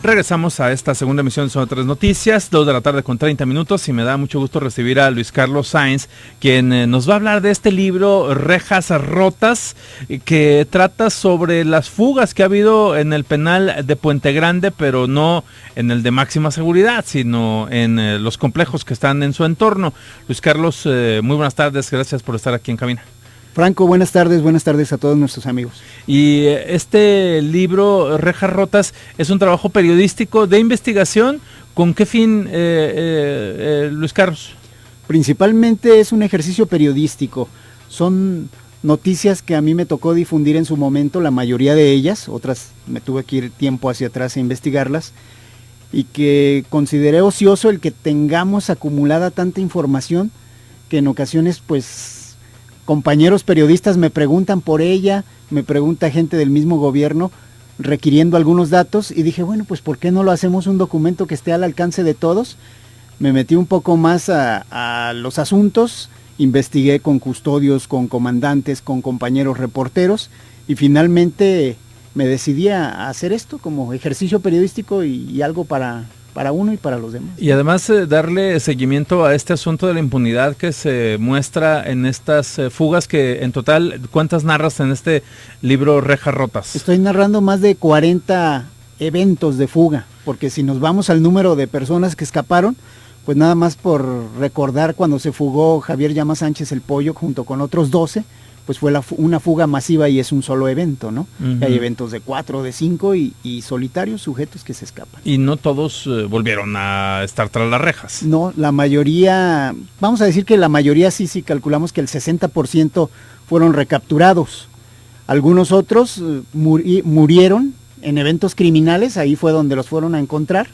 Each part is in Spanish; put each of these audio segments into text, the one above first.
Regresamos a esta segunda emisión de Zona 3 Noticias, 2 de la tarde con 30 minutos, y me da mucho gusto recibir a Luis Carlos Sáenz, quien nos va a hablar de este libro, Rejas Rotas, que trata sobre las fugas que ha habido en el penal de Puente Grande, pero no en el de máxima seguridad, sino en los complejos que están en su entorno. Luis Carlos, muy buenas tardes, gracias por estar aquí en cabina. Franco, buenas tardes a todos nuestros amigos. Y este libro, Rejas Rotas, es un trabajo periodístico de investigación. ¿Con qué fin, Luis Carlos? Principalmente es un ejercicio periodístico. Son noticias que a mí me tocó difundir en su momento, la mayoría de ellas, otras me tuve que ir tiempo hacia atrás a investigarlas, y que consideré ocioso el que tengamos acumulada tanta información que en ocasiones pues compañeros periodistas me preguntan por ella, me pregunta gente del mismo gobierno requiriendo algunos datos, y dije, bueno, pues ¿por qué no lo hacemos un documento que esté al alcance de todos? Me metí un poco más a los asuntos, investigué con custodios, con comandantes, con compañeros reporteros, y finalmente me decidí a hacer esto como ejercicio periodístico y algo para uno y para los demás. Y además darle seguimiento a este asunto de la impunidad que se muestra en estas fugas, que en total, ¿cuántas narras en este libro Rejas Rotas? Estoy narrando más de 40 eventos de fuga, porque si nos vamos al número de personas que escaparon, pues nada más por recordar cuando se fugó Javier Llama Sánchez el Pollo junto con otros 12, pues fue una fuga masiva y es un solo evento, ¿no? Uh-huh. Hay eventos de 4, de 5 y solitarios sujetos que se escapan. Y no todos volvieron a estar tras las rejas. No, la mayoría, vamos a decir que la mayoría sí calculamos que el 60% fueron recapturados. Algunos otros murieron en eventos criminales, ahí fue donde los fueron a encontrar,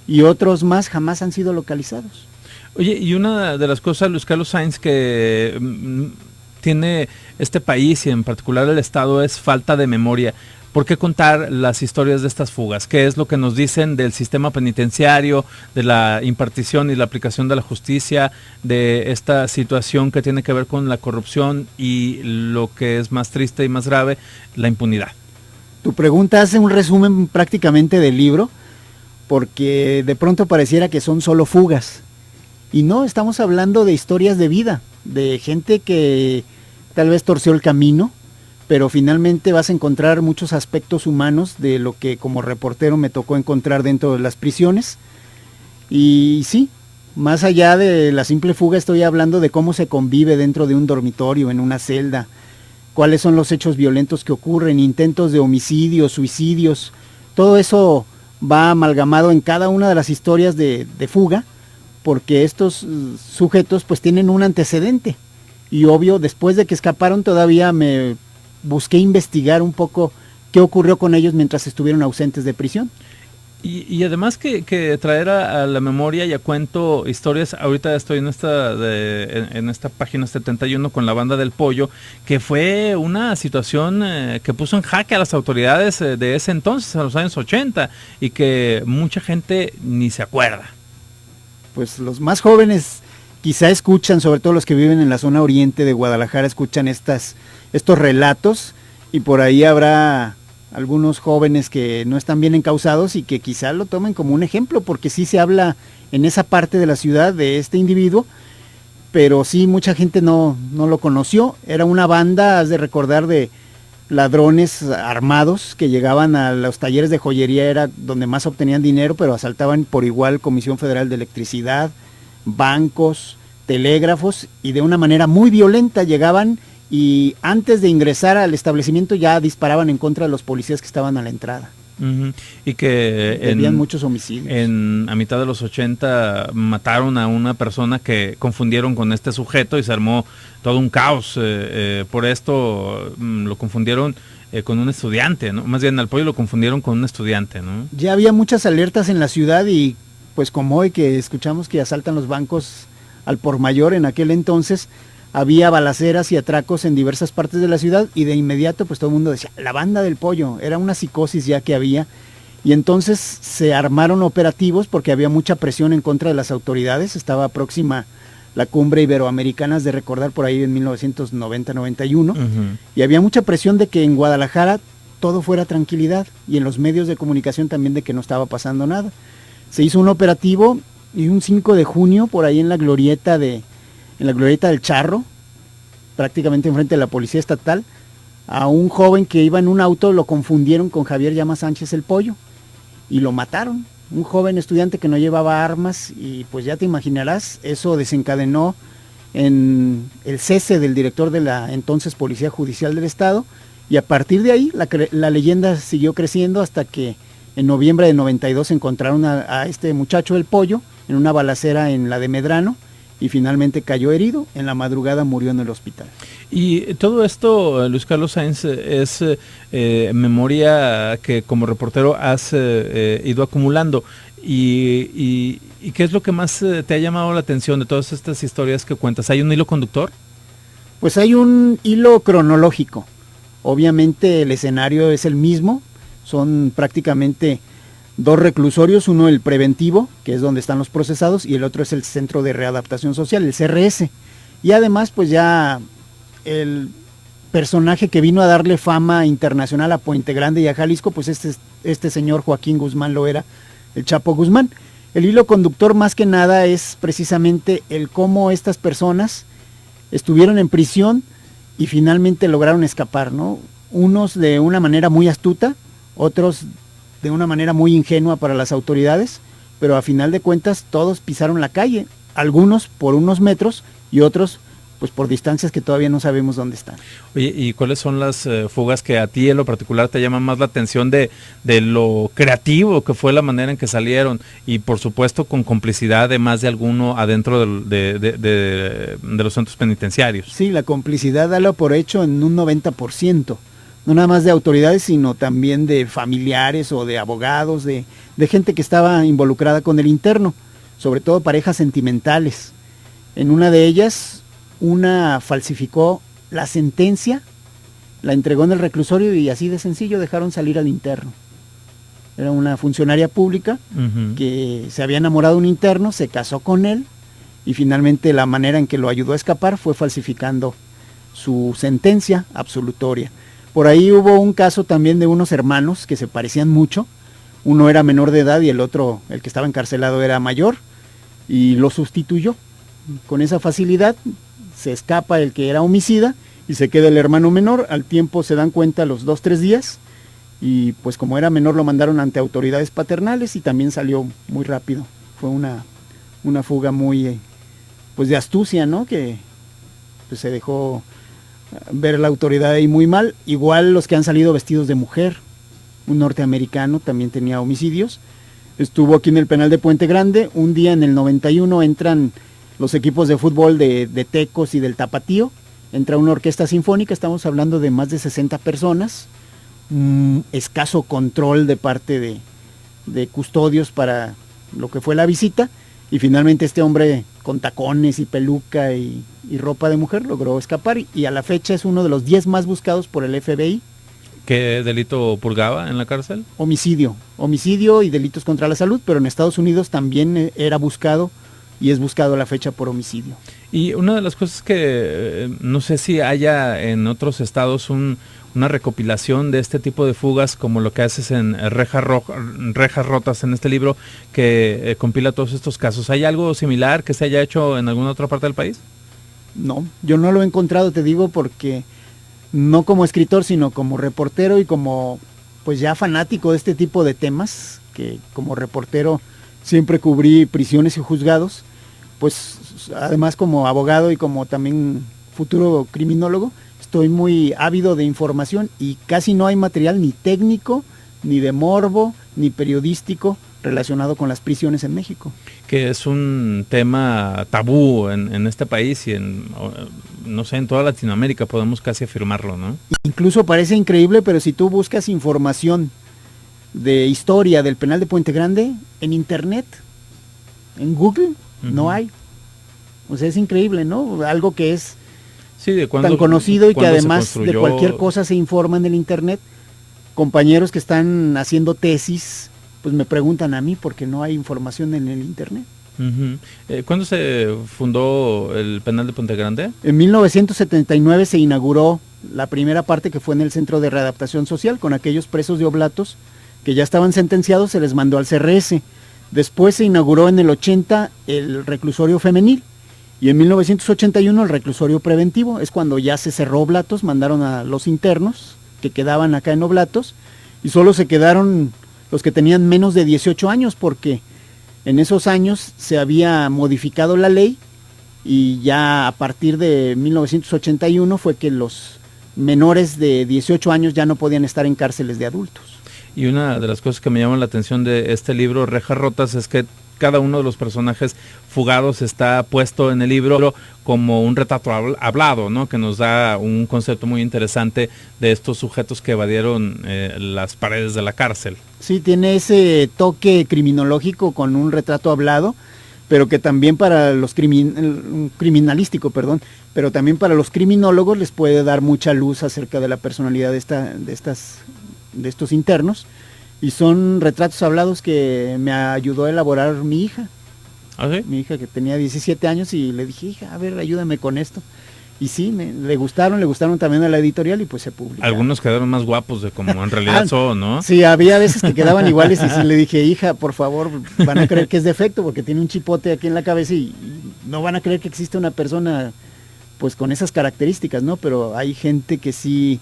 y otros más jamás han sido localizados. Oye, y una de las cosas, Luis Carlos Sáenz, que tiene este país y en particular el Estado es falta de memoria. ¿Por qué contar las historias de estas fugas? ¿Qué es lo que nos dicen del sistema penitenciario, de la impartición y la aplicación de la justicia, de esta situación que tiene que ver con la corrupción y lo que es más triste y más grave, la impunidad? Tu pregunta hace un resumen prácticamente del libro, porque de pronto pareciera que son solo fugas. Y no, estamos hablando de historias de vida, de gente que tal vez torció el camino, pero finalmente vas a encontrar muchos aspectos humanos de lo que como reportero me tocó encontrar dentro de las prisiones. Y sí, más allá de la simple fuga, estoy hablando de cómo se convive dentro de un dormitorio, en una celda, cuáles son los hechos violentos que ocurren, intentos de homicidios, suicidios, todo eso va amalgamado en cada una de las historias de fuga, porque estos sujetos pues tienen un antecedente. Y obvio, después de que escaparon todavía me busqué investigar un poco qué ocurrió con ellos mientras estuvieron ausentes de prisión. Y además que traer a la memoria y a cuento historias. Ahorita estoy en esta página 71 con la Banda del Pollo, que fue una situación que puso en jaque a las autoridades de ese entonces, a los años 80, y que mucha gente ni se acuerda. Pues los más jóvenes quizá escuchan, sobre todo los que viven en la zona oriente de Guadalajara, escuchan estos relatos, y por ahí habrá algunos jóvenes que no están bien encausados y que quizá lo tomen como un ejemplo, porque sí se habla en esa parte de la ciudad de este individuo, pero sí mucha gente no lo conoció. Era una banda, has de recordar, de ladrones armados que llegaban a los talleres de joyería, era donde más obtenían dinero, pero asaltaban por igual Comisión Federal de Electricidad, bancos, telégrafos, y de una manera muy violenta llegaban y antes de ingresar al establecimiento ya disparaban en contra de los policías que estaban a la entrada. Uh-huh. Y que habían muchos homicidios. A mitad de los 80 mataron a una persona que confundieron con este sujeto y se armó todo un caos. Por esto lo confundieron con un estudiante, ¿no? Más bien al Pollo lo confundieron con un estudiante, ¿no? Ya había muchas alertas en la ciudad, y pues como hoy que escuchamos que asaltan los bancos al por mayor, en aquel entonces había balaceras y atracos en diversas partes de la ciudad, y de inmediato pues todo el mundo decía, la Banda del Pollo, era una psicosis ya que había, y entonces se armaron operativos porque había mucha presión en contra de las autoridades. Estaba próxima la cumbre iberoamericana, de recordar, por ahí en 1990-91, uh-huh. Y había mucha presión de que en Guadalajara todo fuera tranquilidad, y en los medios de comunicación también de que no estaba pasando nada. Se hizo un operativo y un 5 de junio, por ahí en la glorieta del Charro, prácticamente enfrente de la Policía Estatal, a un joven que iba en un auto lo confundieron con Javier Llama Sánchez el Pollo y lo mataron. Un joven estudiante que no llevaba armas, y pues ya te imaginarás, eso desencadenó en el cese del director de la entonces Policía Judicial del Estado, y a partir de ahí la leyenda siguió creciendo hasta que en noviembre de 92 encontraron a este muchacho el Pollo en una balacera en la de Medrano, y finalmente cayó herido. En la madrugada murió en el hospital. Y todo esto, Luis Carlos Sáenz, es memoria que como reportero has ido acumulando. ¿Y qué es lo que más te ha llamado la atención de todas estas historias que cuentas? ¿Hay un hilo conductor? Pues hay un hilo cronológico. Obviamente el escenario es el mismo, son prácticamente 2 reclusorios, uno el preventivo, que es donde están los procesados, y el otro es el Centro de Readaptación Social, el CRS. Y además, pues ya el personaje que vino a darle fama internacional a Puente Grande y a Jalisco, pues este señor Joaquín Guzmán Loera, el Chapo Guzmán. El hilo conductor más que nada es precisamente el cómo estas personas estuvieron en prisión y finalmente lograron escapar, ¿no? Unos de una manera muy astuta, otros de una manera muy ingenua para las autoridades, pero a final de cuentas todos pisaron la calle, algunos por unos metros y otros pues por distancias que todavía no sabemos dónde están. Oye, ¿y cuáles son las fugas que a ti en lo particular te llaman más la atención de lo creativo que fue la manera en que salieron? Y por supuesto con complicidad de más de alguno adentro de los centros penitenciarios. Sí, la complicidad dala por hecho en un 90%. No nada más de autoridades, sino también de familiares o de abogados, de gente que estaba involucrada con el interno, sobre todo parejas sentimentales. En una de ellas, una falsificó la sentencia, la entregó en el reclusorio y así de sencillo dejaron salir al interno. Era una funcionaria pública que se había enamorado de un interno, se casó con él y finalmente la manera en que lo ayudó a escapar fue falsificando su sentencia absolutoria. Por ahí hubo un caso también de unos hermanos que se parecían mucho. Uno era menor de edad y el otro, el que estaba encarcelado, era mayor y lo sustituyó. Con esa facilidad se escapa el que era homicida y se queda el hermano menor. Al tiempo se dan cuenta los 2-3 días y pues como era menor lo mandaron ante autoridades paternales y también salió muy rápido. Fue una fuga muy pues de astucia, ¿no? Que pues, se dejó ver la autoridad ahí muy mal. Igual los que han salido vestidos de mujer, un norteamericano también tenía homicidios, estuvo aquí en el penal de Puente Grande. Un día en el 91 entran los equipos de fútbol de Tecos y del Tapatío, entra una orquesta sinfónica, estamos hablando de más de 60 personas, escaso control de parte de custodios para lo que fue la visita, y finalmente este hombre con tacones y peluca y ropa de mujer logró escapar y a la fecha es uno de los 10 más buscados por el FBI. ¿Qué delito purgaba en la cárcel? Homicidio y delitos contra la salud, pero en Estados Unidos también era buscado y es buscado a la fecha por homicidio. Y una de las cosas que no sé si haya en otros estados una recopilación de este tipo de fugas como lo que haces en Rejas Rotas en este libro que compila todos estos casos. ¿Hay algo similar que se haya hecho en alguna otra parte del país? No, yo no lo he encontrado, te digo, porque no como escritor, sino como reportero y como pues ya fanático de este tipo de temas, que como reportero siempre cubrí prisiones y juzgados, pues además como abogado y como también futuro criminólogo, estoy muy ávido de información y casi no hay material ni técnico, ni de morbo, ni periodístico relacionado con las prisiones en México. Que es un tema tabú en este país y no sé, en toda Latinoamérica podemos casi afirmarlo, ¿no? Incluso parece increíble, pero si tú buscas información de historia del penal de Puente Grande en internet, en Google, no hay. O sea, es increíble, ¿no? Algo que es tan conocido y que además de cualquier cosa se informa en el internet. Compañeros que están haciendo tesis, pues me preguntan a mí porque no hay información en el internet. ¿Cuándo se fundó el penal de Puente Grande? En 1979 se inauguró la primera parte, que fue en el Centro de Readaptación Social, con aquellos presos de Oblatos que ya estaban sentenciados, se les mandó al CRS. Después se inauguró en el 80 el reclusorio femenil y en 1981 el reclusorio preventivo. Es cuando ya se cerró Oblatos, mandaron a los internos que quedaban acá en Oblatos y solo se quedaron los que tenían menos de 18 años, porque en esos años se había modificado la ley y ya a partir de 1981 fue que los menores de 18 años ya no podían estar en cárceles de adultos. Y una de las cosas que me llaman la atención de este libro, Rejas Rotas, es que cada uno de los personajes fugados está puesto en el libro como un retrato hablado, ¿no? Que nos da un concepto muy interesante de estos sujetos que evadieron las paredes de la cárcel. Sí, tiene ese toque criminológico con un retrato hablado, pero que también para los criminalístico, perdón, pero también para los criminólogos les puede dar mucha luz acerca de la personalidad de estos internos. Y son retratos hablados que me ayudó a elaborar mi hija. ¿Ah, sí? Mi hija, que tenía 17 años, y le dije, hija, a ver, ayúdame con esto. Y sí, le gustaron también a la editorial y pues se publicó. Algunos quedaron más guapos de como en realidad son, ¿no? Sí, había veces que quedaban iguales y sí le dije, hija, por favor, van a creer que es defecto porque tiene un chipote aquí en la cabeza y no van a creer que existe una persona pues con esas características, ¿no? Pero hay gente que sí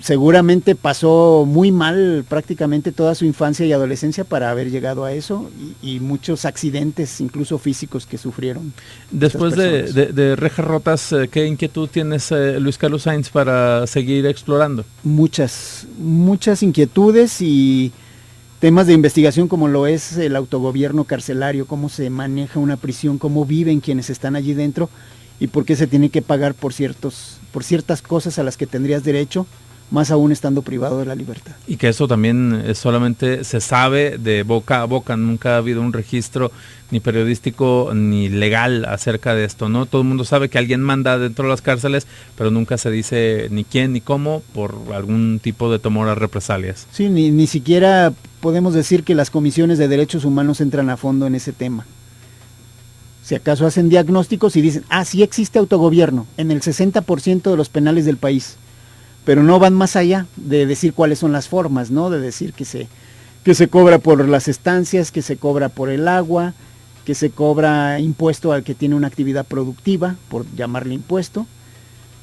seguramente pasó muy mal prácticamente toda su infancia y adolescencia para haber llegado a eso, y muchos accidentes incluso físicos que sufrieron. Después de Rejas Rotas, ¿qué inquietud tienes, Luis Carlos Sainz, para seguir explorando? Muchas inquietudes y temas de investigación, como lo es el autogobierno carcelario, cómo se maneja una prisión, cómo viven quienes están allí dentro y por qué se tiene que pagar por ciertas cosas a las que tendrías derecho, más aún estando privado de la libertad. Y que eso también solamente se sabe de boca a boca, nunca ha habido un registro ni periodístico ni legal acerca de esto, ¿no? Todo el mundo sabe que alguien manda dentro de las cárceles, pero nunca se dice ni quién ni cómo, por algún tipo de temor a represalias. Sí, ni siquiera podemos decir que las comisiones de derechos humanos entran a fondo en ese tema. Si acaso hacen diagnósticos y dicen, sí existe autogobierno en el 60% de los penales del país, pero no van más allá de decir cuáles son las formas, ¿no? De decir que se cobra por las estancias, que se cobra por el agua, que se cobra impuesto al que tiene una actividad productiva, por llamarle impuesto,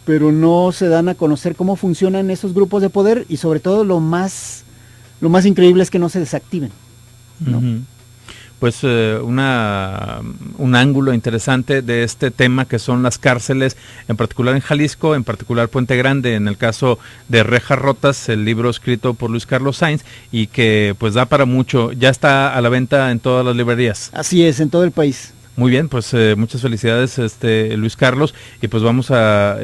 pero no se dan a conocer cómo funcionan esos grupos de poder y sobre todo lo más increíble es que no se desactiven, ¿no? Uh-huh. Pues un ángulo interesante de este tema que son las cárceles, en particular en Jalisco, en particular Puente Grande, en el caso de Rejas Rotas, el libro escrito por Luis Carlos Sainz y que pues da para mucho. Ya está a la venta en todas las librerías. Así es, en todo el país. Muy bien, pues muchas felicidades, Luis Carlos, y pues vamos a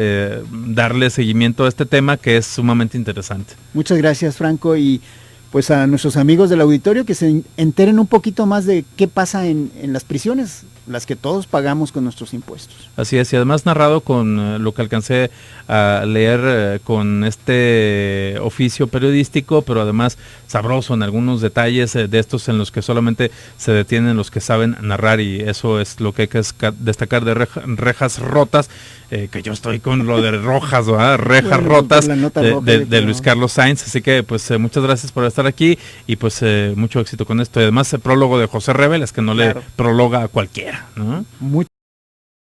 darle seguimiento a este tema que es sumamente interesante. Muchas gracias, Franco, y pues a nuestros amigos del auditorio que se enteren un poquito más de qué pasa en las prisiones, las que todos pagamos con nuestros impuestos. Así es, y además narrado con lo que alcancé a leer con este oficio periodístico, pero además sabroso en algunos detalles de estos en los que solamente se detienen los que saben narrar, y eso es lo que hay que destacar de Rejas Rotas, que yo estoy con lo de rojas, ¿verdad? Rejas Rotas de Luis Carlos Sainz, así que pues muchas gracias por estar aquí y pues mucho éxito con esto, y además el prólogo de José Revel es que no le prologa a cualquiera, ¿no? Muchas